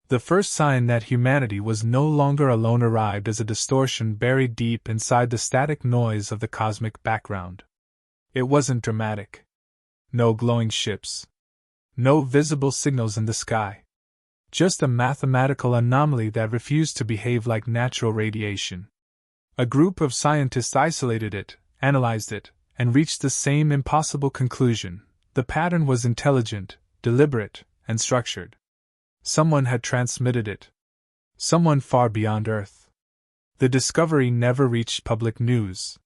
The first sign that humanity was no longer alone arrived as a distortion buried deep inside the static noise of the cosmic background. It wasn't dramatic. No glowing ships. No visible signals in the sky. Just a mathematical anomaly that refused to behave like natural radiation. A group of scientists isolated it, analyzed it, and reached the same impossible conclusion: the pattern was intelligent, deliberate, and structured. Someone had transmitted it. Someone far beyond Earth. The discovery never reached public news.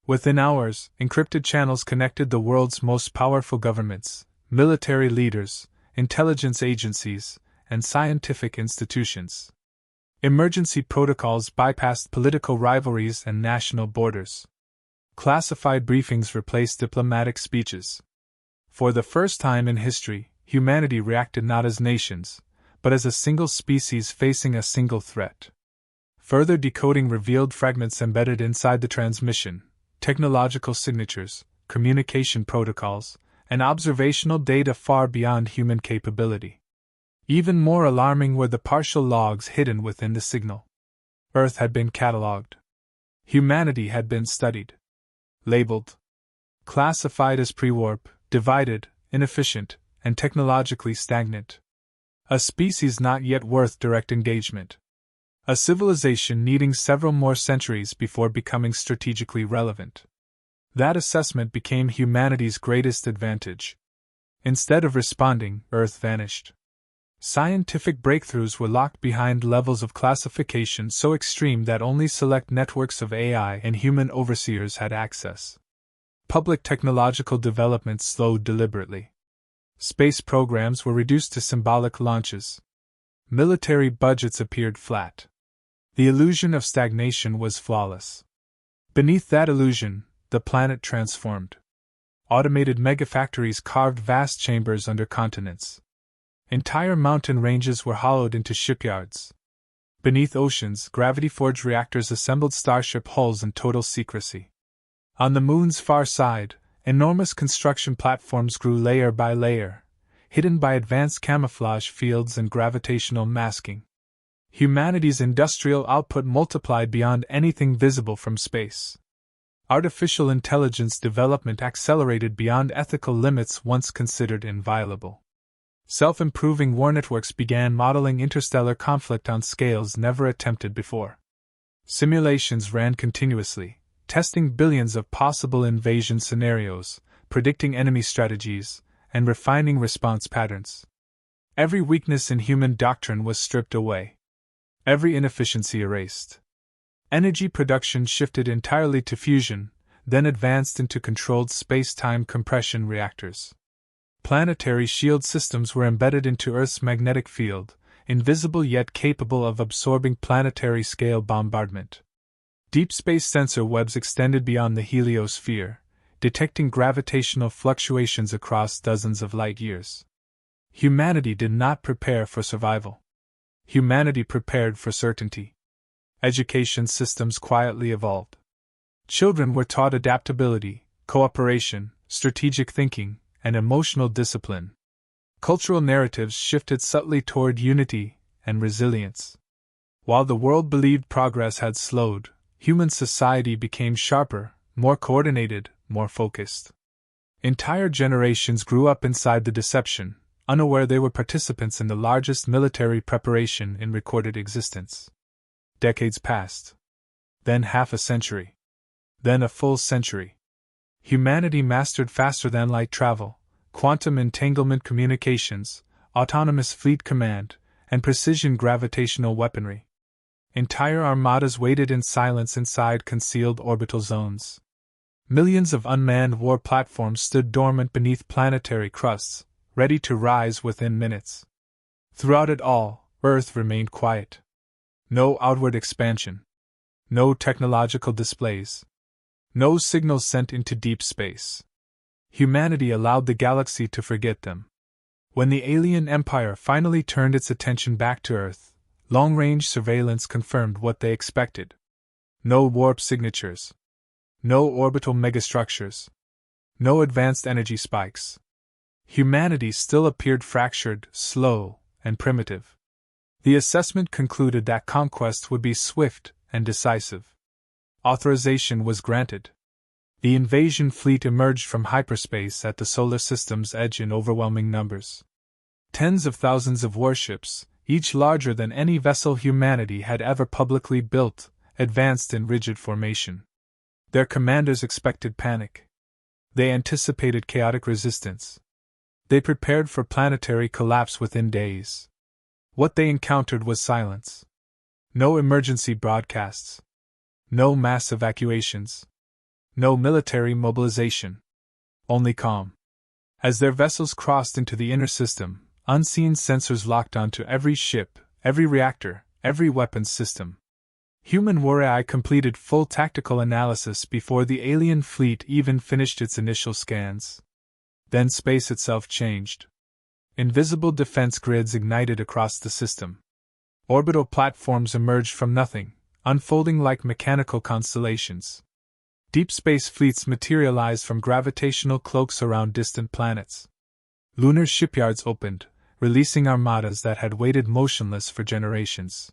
Within hours, encrypted channels connected the world's most powerful governments, military leaders, intelligence agencies, and scientific institutions. Emergency protocols bypassed political rivalries and national borders. Classified briefings replaced diplomatic speeches. For the first time in history, humanity reacted not as nations, but as a single species facing a single threat. Further decoding revealed fragments embedded inside the transmission, technological signatures, communication protocols, and observational data far beyond human capability. Even more alarming were the partial logs hidden within the signal. Earth had been catalogued. Humanity had been studied. Labeled. Classified as pre-warp, divided, inefficient, and technologically stagnant. A species not yet worth direct engagement. A civilization needing several more centuries before becoming strategically relevant. That assessment became humanity's greatest advantage. Instead of responding, Earth vanished. Scientific breakthroughs were locked behind levels of classification so extreme that only select networks of AI and human overseers had access. Public technological development slowed deliberately. Space programs were reduced to symbolic launches. Military budgets appeared flat. The illusion of stagnation was flawless. Beneath that illusion, the planet transformed. Automated megafactories carved vast chambers under continents. Entire mountain ranges were hollowed into shipyards. Beneath oceans, gravity-forged reactors assembled starship hulls in total secrecy. On the moon's far side, enormous construction platforms grew layer by layer, hidden by advanced camouflage fields and gravitational masking. Humanity's industrial output multiplied beyond anything visible from space. Artificial intelligence development accelerated beyond ethical limits once considered inviolable. Self-improving war networks began modeling interstellar conflict on scales never attempted before. Simulations ran continuously, testing billions of possible invasion scenarios, predicting enemy strategies, and refining response patterns. Every weakness in human doctrine was stripped away. Every inefficiency erased. Energy production shifted entirely to fusion, then advanced into controlled space-time compression reactors. Planetary shield systems were embedded into Earth's magnetic field, invisible yet capable of absorbing planetary-scale bombardment. Deep space sensor webs extended beyond the heliosphere, detecting gravitational fluctuations across dozens of light years. Humanity did not prepare for survival. Humanity prepared for certainty. Education systems quietly evolved. Children were taught adaptability, cooperation, strategic thinking, and emotional discipline. Cultural narratives shifted subtly toward unity and resilience. While the world believed progress had slowed, human society became sharper, more coordinated, more focused. Entire generations grew up inside the deception, unaware they were participants in the largest military preparation in recorded existence. Decades passed. Then half a century. Then a full century. Humanity mastered faster than light travel, quantum entanglement communications, autonomous fleet command, and precision gravitational weaponry. Entire armadas waited in silence inside concealed orbital zones. Millions of unmanned war platforms stood dormant beneath planetary crusts, ready to rise within minutes. Throughout it all, Earth remained quiet. No outward expansion. No technological displays. No signals sent into deep space. Humanity allowed the galaxy to forget them. When the alien empire finally turned its attention back to Earth, long-range surveillance confirmed what they expected. No warp signatures. No orbital megastructures. No advanced energy spikes. Humanity still appeared fractured, slow, and primitive. The assessment concluded that conquest would be swift and decisive. Authorization was granted. The invasion fleet emerged from hyperspace at the solar system's edge in overwhelming numbers. Tens of thousands of warships, each larger than any vessel humanity had ever publicly built, advanced in rigid formation. Their commanders expected panic. They anticipated chaotic resistance. They prepared for planetary collapse within days. What they encountered was silence. No emergency broadcasts. No mass evacuations. No military mobilization. Only calm. As their vessels crossed into the inner system, unseen sensors locked onto every ship, every reactor, every weapons system. Human War AI completed full tactical analysis before the alien fleet even finished its initial scans. Then space itself changed. Invisible defense grids ignited across the system. Orbital platforms emerged from nothing, unfolding like mechanical constellations. Deep space fleets materialized from gravitational cloaks around distant planets. Lunar shipyards opened, releasing armadas that had waited motionless for generations.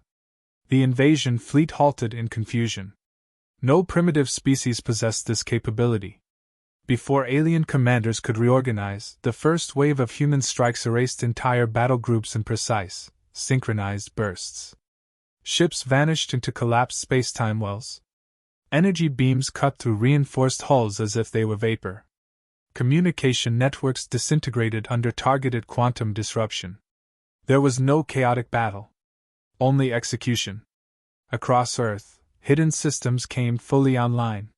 The invasion fleet halted in confusion. No primitive species possessed this capability. Before alien commanders could reorganize, the first wave of human strikes erased entire battle groups in precise, synchronized bursts. Ships vanished into collapsed spacetime wells. Energy beams cut through reinforced hulls as if they were vapor. Communication networks disintegrated under targeted quantum disruption. There was no chaotic battle. Only execution. Across Earth, hidden systems came fully online.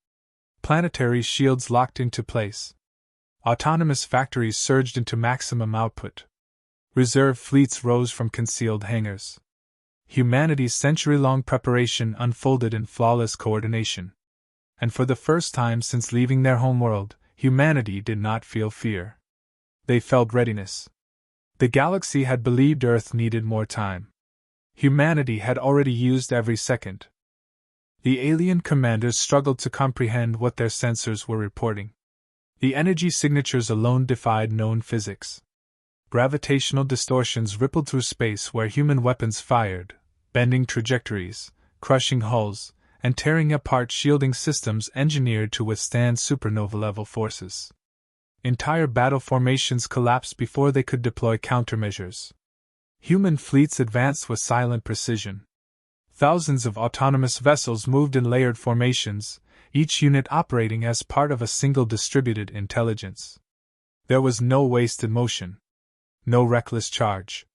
Planetary shields locked into place. Autonomous factories surged into maximum output. Reserve fleets rose from concealed hangars. Humanity's century-long preparation unfolded in flawless coordination. And for the first time since leaving their homeworld, humanity did not feel fear. They felt readiness. The galaxy had believed Earth needed more time. Humanity had already used every second. The alien commanders struggled to comprehend what their sensors were reporting. The energy signatures alone defied known physics. Gravitational distortions rippled through space where human weapons fired, bending trajectories, crushing hulls, and tearing apart shielding systems engineered to withstand supernova-level forces. Entire battle formations collapsed before they could deploy countermeasures. Human fleets advanced with silent precision. Thousands of autonomous vessels moved in layered formations, each unit operating as part of a single distributed intelligence. There was no wasted motion. No reckless charge.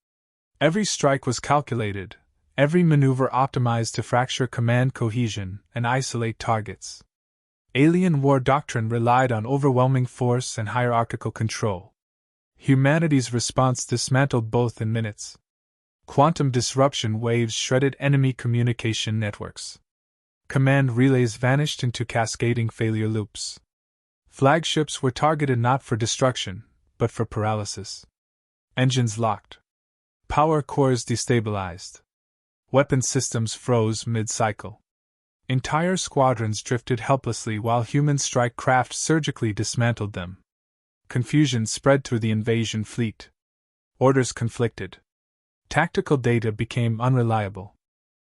Every strike was calculated, every maneuver optimized to fracture command cohesion and isolate targets. Alien war doctrine relied on overwhelming force and hierarchical control. Humanity's response dismantled both in minutes. Quantum disruption waves shredded enemy communication networks. Command relays vanished into cascading failure loops. Flagships were targeted not for destruction, but for paralysis. Engines locked. Power cores destabilized. Weapon systems froze mid-cycle. Entire squadrons drifted helplessly while human strike craft surgically dismantled them. Confusion spread through the invasion fleet. Orders conflicted. Tactical data became unreliable.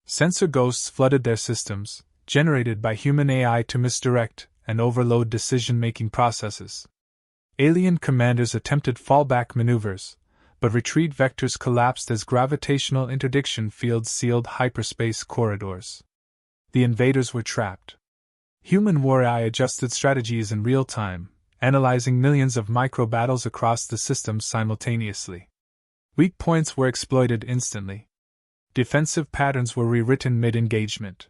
Sensor ghosts flooded their systems, generated by human AI to misdirect and overload decision-making processes. Alien commanders attempted fallback maneuvers, but retreat vectors collapsed as gravitational interdiction fields sealed hyperspace corridors. The invaders were trapped. Human War AI adjusted strategies in real time, analyzing millions of micro-battles across the system simultaneously. Weak points were exploited instantly. Defensive patterns were rewritten mid-engagement.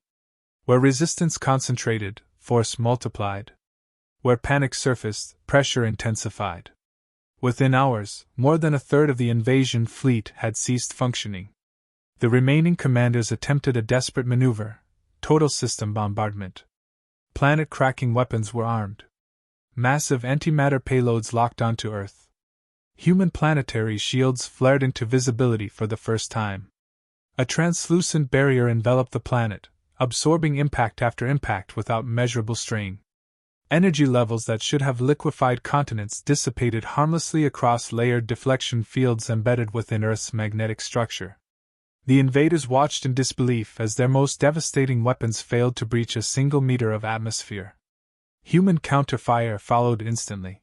Where resistance concentrated, force multiplied. Where panic surfaced, pressure intensified. Within hours, more than a third of the invasion fleet had ceased functioning. The remaining commanders attempted a desperate maneuver: total system bombardment. Planet-cracking weapons were armed. Massive antimatter payloads locked onto Earth. Human planetary shields flared into visibility for the first time. A translucent barrier enveloped the planet, absorbing impact after impact without measurable strain. Energy levels that should have liquefied continents dissipated harmlessly across layered deflection fields embedded within Earth's magnetic structure. The invaders watched in disbelief as their most devastating weapons failed to breach a single meter of atmosphere. Human counterfire followed instantly.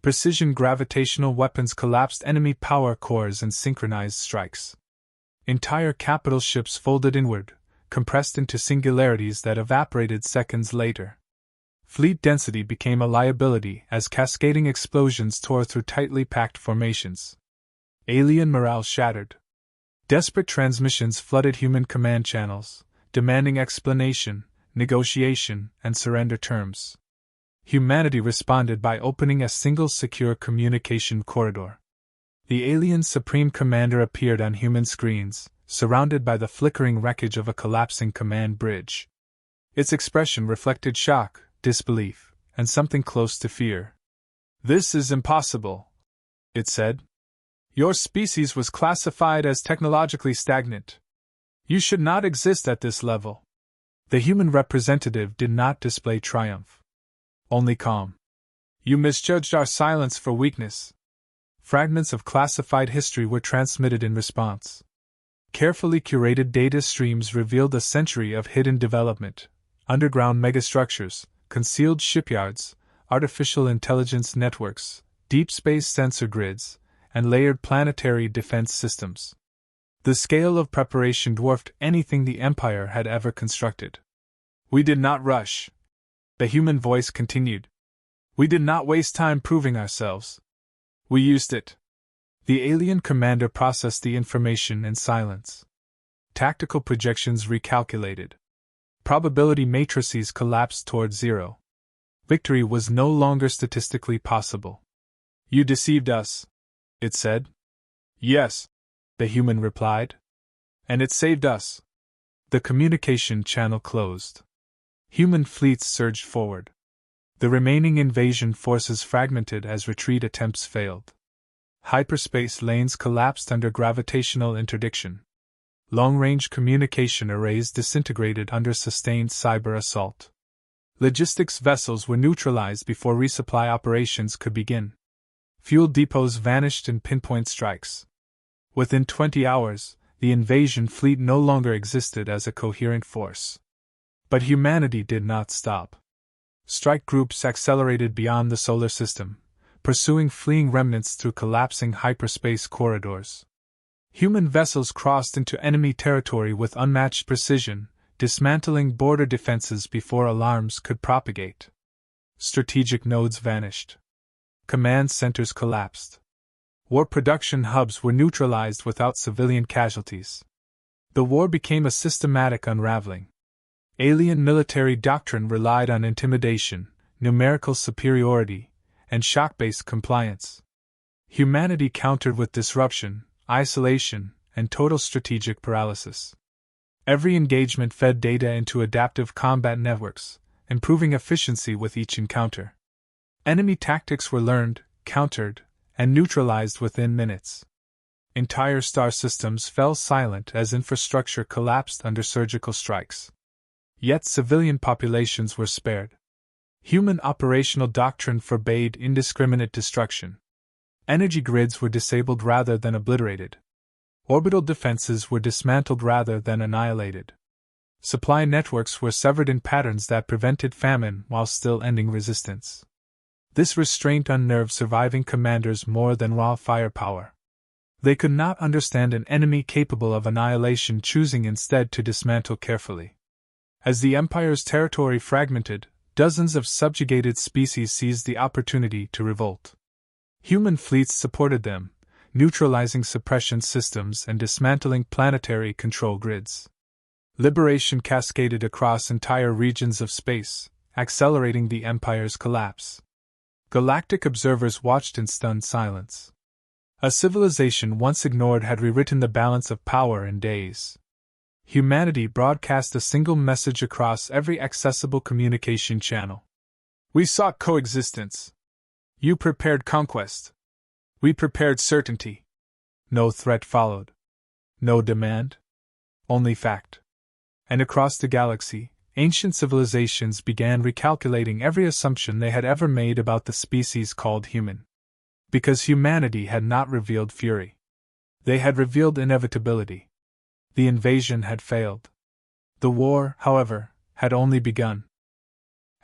Precision gravitational weapons collapsed enemy power cores and synchronized strikes. Entire capital ships folded inward, compressed into singularities that evaporated seconds later. Fleet density became a liability as cascading explosions tore through tightly packed formations. Alien morale shattered. Desperate transmissions flooded human command channels, demanding explanation, negotiation, and surrender terms. Humanity responded by opening a single secure communication corridor. The alien Supreme Commander appeared on human screens, surrounded by the flickering wreckage of a collapsing command bridge. Its expression reflected shock, disbelief, and something close to fear. "This is impossible," it said. "Your species was classified as technologically stagnant. You should not exist at this level." The human representative did not display triumph. Only calm. "You misjudged our silence for weakness." Fragments of classified history were transmitted in response. Carefully curated data streams revealed a century of hidden development: underground megastructures, concealed shipyards, artificial intelligence networks, deep space sensor grids, and layered planetary defense systems. The scale of preparation dwarfed anything the Empire had ever constructed. "We did not rush," the human voice continued. "We did not waste time proving ourselves. We used it." The alien commander processed the information in silence. Tactical projections recalculated. Probability matrices collapsed toward zero. Victory was no longer statistically possible. "You deceived us," it said. "Yes," the human replied. "And it saved us." The communication channel closed. Human fleets surged forward. The remaining invasion forces fragmented as retreat attempts failed. Hyperspace lanes collapsed under gravitational interdiction. Long-range communication arrays disintegrated under sustained cyber assault. Logistics vessels were neutralized before resupply operations could begin. Fuel depots vanished in pinpoint strikes. Within 20 hours, the invasion fleet no longer existed as a coherent force. But humanity did not stop. Strike groups accelerated beyond the solar system, pursuing fleeing remnants through collapsing hyperspace corridors. Human vessels crossed into enemy territory with unmatched precision, dismantling border defenses before alarms could propagate. Strategic nodes vanished. Command centers collapsed. War production hubs were neutralized without civilian casualties. The war became a systematic unraveling. Alien military doctrine relied on intimidation, numerical superiority, and shock-based compliance. Humanity countered with disruption, isolation, and total strategic paralysis. Every engagement fed data into adaptive combat networks, improving efficiency with each encounter. Enemy tactics were learned, countered, and neutralized within minutes. Entire star systems fell silent as infrastructure collapsed under surgical strikes. Yet civilian populations were spared. Human operational doctrine forbade indiscriminate destruction. Energy grids were disabled rather than obliterated. Orbital defenses were dismantled rather than annihilated. Supply networks were severed in patterns that prevented famine while still ending resistance. This restraint unnerved surviving commanders more than raw firepower. They could not understand an enemy capable of annihilation choosing instead to dismantle carefully. As the Empire's territory fragmented, dozens of subjugated species seized the opportunity to revolt. Human fleets supported them, neutralizing suppression systems and dismantling planetary control grids. Liberation cascaded across entire regions of space, accelerating the Empire's collapse. Galactic observers watched in stunned silence. A civilization once ignored had rewritten the balance of power in days. Humanity broadcast a single message across every accessible communication channel. "We sought coexistence. You prepared conquest. We prepared certainty." No threat followed. No demand. Only fact. And across the galaxy, ancient civilizations began recalculating every assumption they had ever made about the species called human. Because humanity had not revealed fury. They had revealed inevitability. The invasion had failed. The war, however, had only begun.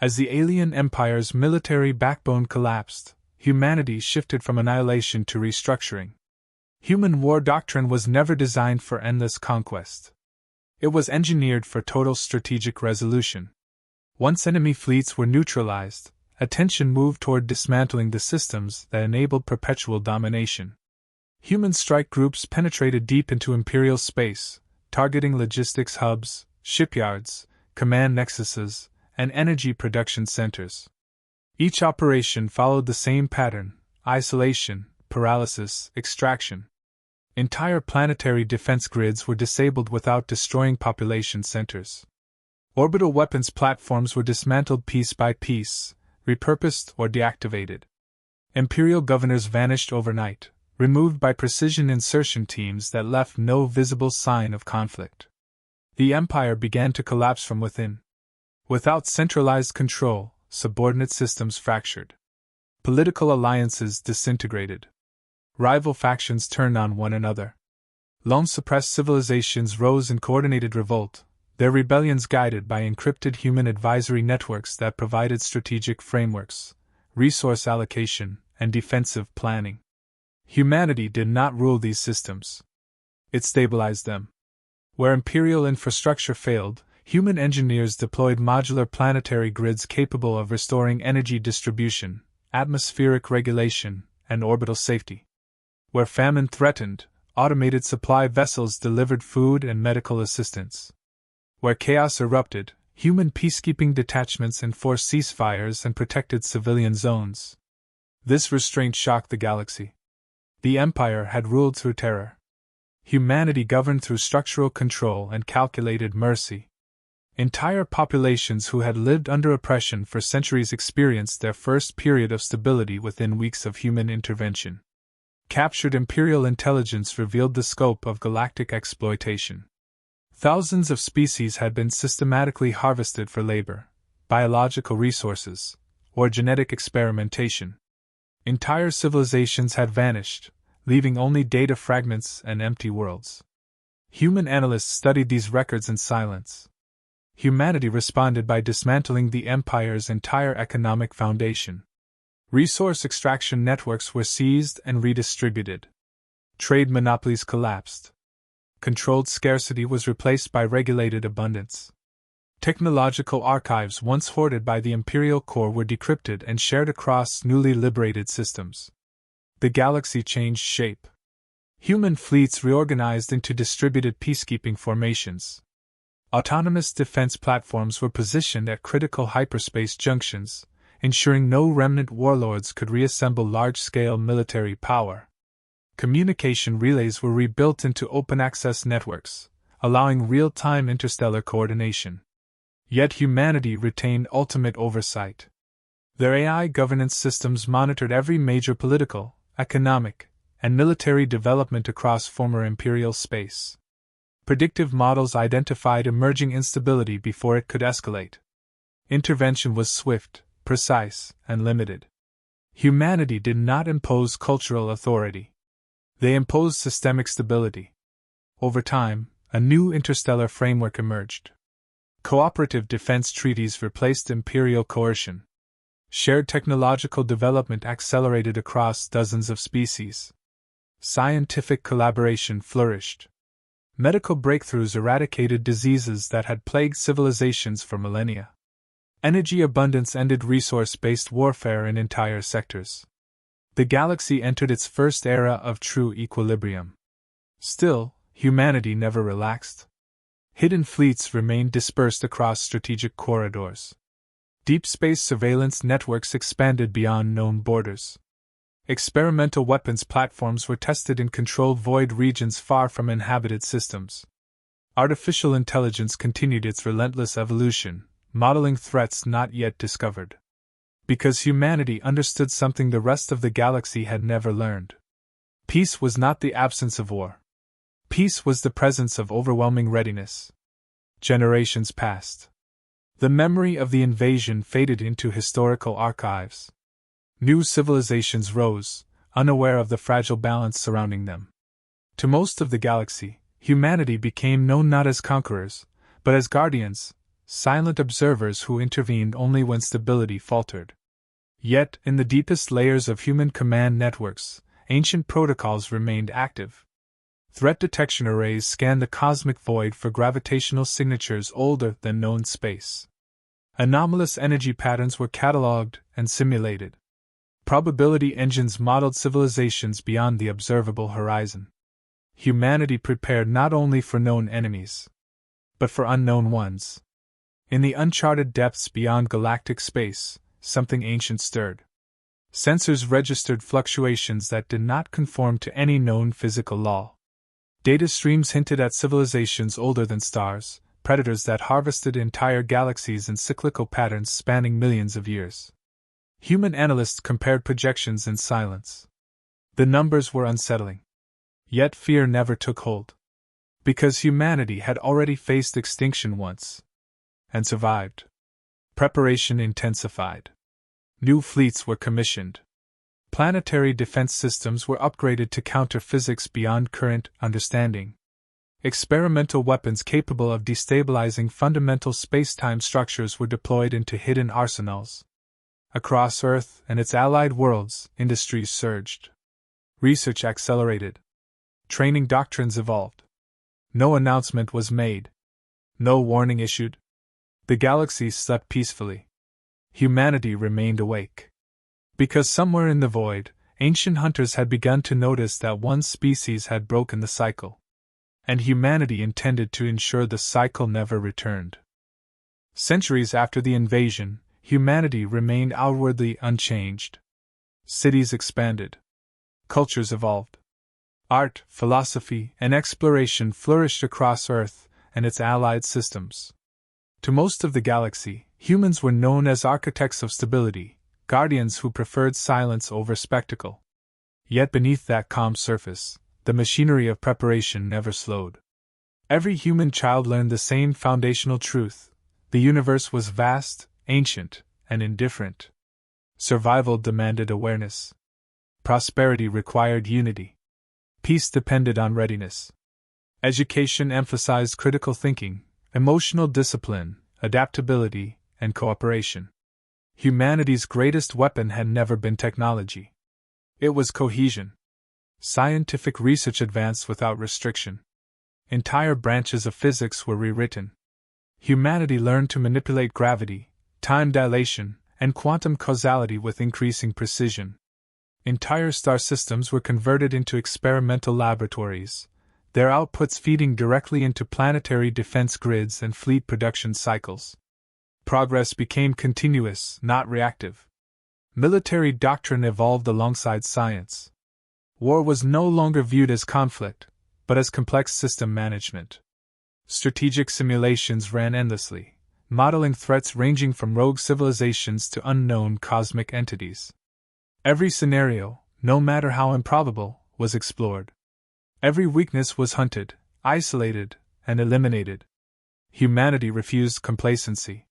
As the alien empire's military backbone collapsed, humanity shifted from annihilation to restructuring. Human war doctrine was never designed for endless conquest. It was engineered for total strategic resolution. Once enemy fleets were neutralized, attention moved toward dismantling the systems that enabled perpetual domination. Human strike groups penetrated deep into Imperial space, targeting logistics hubs, shipyards, command nexuses, and energy production centers. Each operation followed the same pattern: isolation, paralysis, extraction. Entire planetary defense grids were disabled without destroying population centers. Orbital weapons platforms were dismantled piece by piece, repurposed or deactivated. Imperial governors vanished overnight, removed by precision insertion teams that left no visible sign of conflict. The empire began to collapse from within. Without centralized control, subordinate systems fractured. Political alliances disintegrated. Rival factions turned on one another. Lone suppressed civilizations rose in coordinated revolt, their rebellions guided by encrypted human advisory networks that provided strategic frameworks, resource allocation, and defensive planning. Humanity did not rule these systems. It stabilized them. Where imperial infrastructure failed, human engineers deployed modular planetary grids capable of restoring energy distribution, atmospheric regulation, and orbital safety. Where famine threatened, automated supply vessels delivered food and medical assistance. Where chaos erupted, human peacekeeping detachments enforced ceasefires and protected civilian zones. This restraint shocked the galaxy. The Empire had ruled through terror. Humanity governed through structural control and calculated mercy. Entire populations who had lived under oppression for centuries experienced their first period of stability within weeks of human intervention. Captured Imperial intelligence revealed the scope of galactic exploitation. Thousands of species had been systematically harvested for labor, biological resources, or genetic experimentation. Entire civilizations had vanished, leaving only data fragments and empty worlds. Human analysts studied these records in silence. Humanity responded by dismantling the Empire's entire economic foundation. Resource extraction networks were seized and redistributed. Trade monopolies collapsed. Controlled scarcity was replaced by regulated abundance. Technological archives once hoarded by the Imperial Core were decrypted and shared across newly liberated systems. The galaxy changed shape. Human fleets reorganized into distributed peacekeeping formations. Autonomous defense platforms were positioned at critical hyperspace junctions, ensuring no remnant warlords could reassemble large-scale military power. Communication relays were rebuilt into open-access networks, allowing real-time interstellar coordination. Yet humanity retained ultimate oversight. Their AI governance systems monitored every major political, economic, and military development across former imperial space. Predictive models identified emerging instability before it could escalate. Intervention was swift, precise, and limited. Humanity did not impose cultural authority. They imposed systemic stability. Over time, a new interstellar framework emerged. Cooperative defense treaties replaced imperial coercion. Shared technological development accelerated across dozens of species. Scientific collaboration flourished. Medical breakthroughs eradicated diseases that had plagued civilizations for millennia. Energy abundance ended resource-based warfare in entire sectors. The galaxy entered its first era of true equilibrium. Still, humanity never relaxed. Hidden fleets remained dispersed across strategic corridors. Deep space surveillance networks expanded beyond known borders. Experimental weapons platforms were tested in controlled void regions far from inhabited systems. Artificial intelligence continued its relentless evolution, modeling threats not yet discovered. Because humanity understood something the rest of the galaxy had never learned. Peace was not the absence of war. Peace was the presence of overwhelming readiness. Generations passed. The memory of the invasion faded into historical archives. New civilizations rose, unaware of the fragile balance surrounding them. To most of the galaxy, humanity became known not as conquerors, but as guardians, silent observers who intervened only when stability faltered. Yet, in the deepest layers of human command networks, ancient protocols remained active. Threat detection arrays scanned the cosmic void for gravitational signatures older than known space. Anomalous energy patterns were catalogued and simulated. Probability engines modeled civilizations beyond the observable horizon. Humanity prepared not only for known enemies, but for unknown ones. In the uncharted depths beyond galactic space, something ancient stirred. Sensors registered fluctuations that did not conform to any known physical law. Data streams hinted at civilizations older than stars, predators that harvested entire galaxies in cyclical patterns spanning millions of years. Human analysts compared projections in silence. The numbers were unsettling. Yet fear never took hold. Because humanity had already faced extinction once. And survived. Preparation intensified. New fleets were commissioned. Planetary defense systems were upgraded to counter physics beyond current understanding. Experimental weapons capable of destabilizing fundamental space-time structures were deployed into hidden arsenals. Across Earth and its allied worlds, industries surged. Research accelerated. Training doctrines evolved. No announcement was made. No warning issued. The galaxy slept peacefully. Humanity remained awake. Because somewhere in the void, ancient hunters had begun to notice that one species had broken the cycle. And humanity intended to ensure the cycle never returned. Centuries after the invasion, humanity remained outwardly unchanged. Cities expanded. Cultures evolved. Art, philosophy, and exploration flourished across Earth and its allied systems. To most of the galaxy, humans were known as architects of stability, guardians who preferred silence over spectacle. Yet beneath that calm surface, the machinery of preparation never slowed. Every human child learned the same foundational truth: the universe was vast, ancient, and indifferent. Survival demanded awareness. Prosperity required unity. Peace depended on readiness. Education emphasized critical thinking, emotional discipline, adaptability, and cooperation. Humanity's greatest weapon had never been technology. It was cohesion. Scientific research advanced without restriction. Entire branches of physics were rewritten. Humanity learned to manipulate gravity, time dilation, and quantum causality with increasing precision. Entire star systems were converted into experimental laboratories, their outputs feeding directly into planetary defense grids and fleet production cycles. Progress became continuous, not reactive. Military doctrine evolved alongside science. War was no longer viewed as conflict, but as complex system management. Strategic simulations ran endlessly, modeling threats ranging from rogue civilizations to unknown cosmic entities. Every scenario, no matter how improbable, was explored. Every weakness was hunted, isolated, and eliminated. Humanity refused complacency.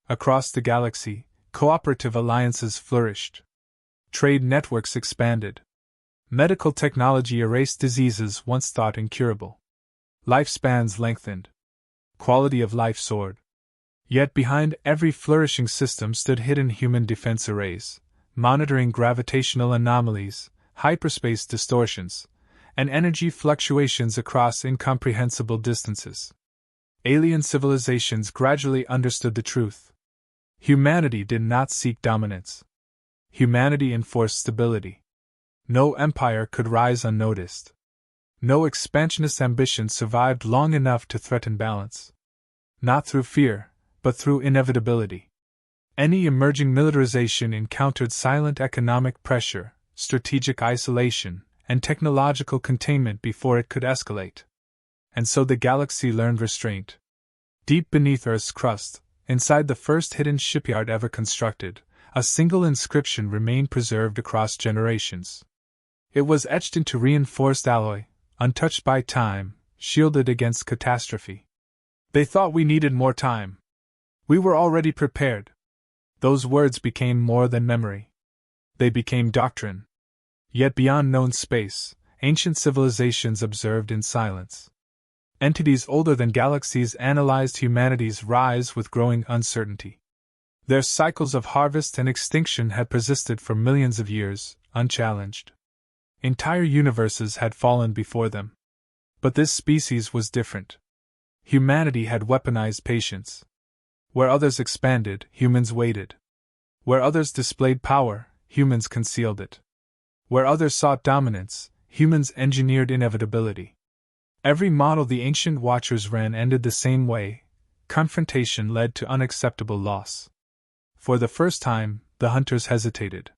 Across the galaxy, cooperative alliances flourished. Trade networks expanded. Medical technology erased diseases once thought incurable. Lifespans lengthened. Quality of life soared. Yet behind every flourishing system stood hidden human defense arrays, monitoring gravitational anomalies, hyperspace distortions, and energy fluctuations across incomprehensible distances. Alien civilizations gradually understood the truth. Humanity did not seek dominance. Humanity enforced stability. No empire could rise unnoticed. No expansionist ambition survived long enough to threaten balance. Not through fear, but through inevitability. Any emerging militarization encountered silent economic pressure, strategic isolation, and technological containment before it could escalate. And so the galaxy learned restraint. Deep beneath Earth's crust, inside the first hidden shipyard ever constructed, a single inscription remained preserved across generations. It was etched into reinforced alloy, untouched by time, shielded against catastrophe. They thought we needed more time. We were already prepared. Those words became more than memory. They became doctrine. Yet beyond known space, ancient civilizations observed in silence. Entities older than galaxies analyzed humanity's rise with growing uncertainty. Their cycles of harvest and extinction had persisted for millions of years, unchallenged. Entire universes had fallen before them. But this species was different. Humanity had weaponized patience. Where others expanded, humans waited. Where others displayed power, humans concealed it. Where others sought dominance, humans engineered inevitability. Every model the ancient Watchers ran ended the same way: confrontation led to unacceptable loss. For the first time, the hunters hesitated.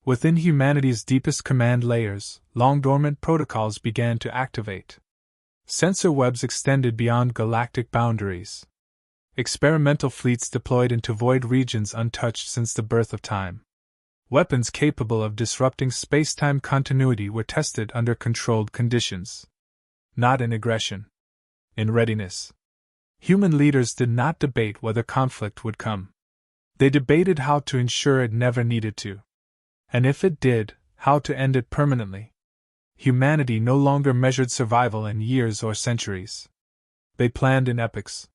Within humanity's deepest command layers, long-dormant protocols began to activate. Sensor webs extended beyond galactic boundaries. Experimental fleets deployed into void regions untouched since the birth of time. Weapons capable of disrupting space-time continuity were tested under controlled conditions. Not in aggression. In readiness. Human leaders did not debate whether conflict would come. They debated how to ensure it never needed to. And if it did, how to end it permanently. Humanity no longer measured survival in years or centuries. They planned in epochs.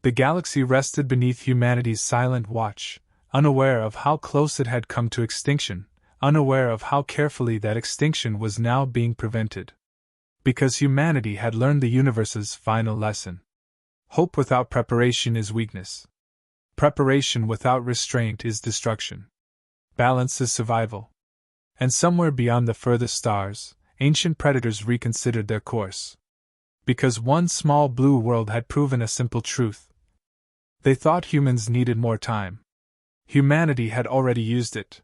The galaxy rested beneath humanity's silent watch, unaware of how close it had come to extinction, unaware of how carefully that extinction was now being prevented. Because humanity had learned the universe's final lesson. Hope without preparation is weakness. Preparation without restraint is destruction. Balance is survival. And somewhere beyond the furthest stars, ancient predators reconsidered their course. Because one small blue world had proven a simple truth. They thought humans needed more time. Humanity had already used it.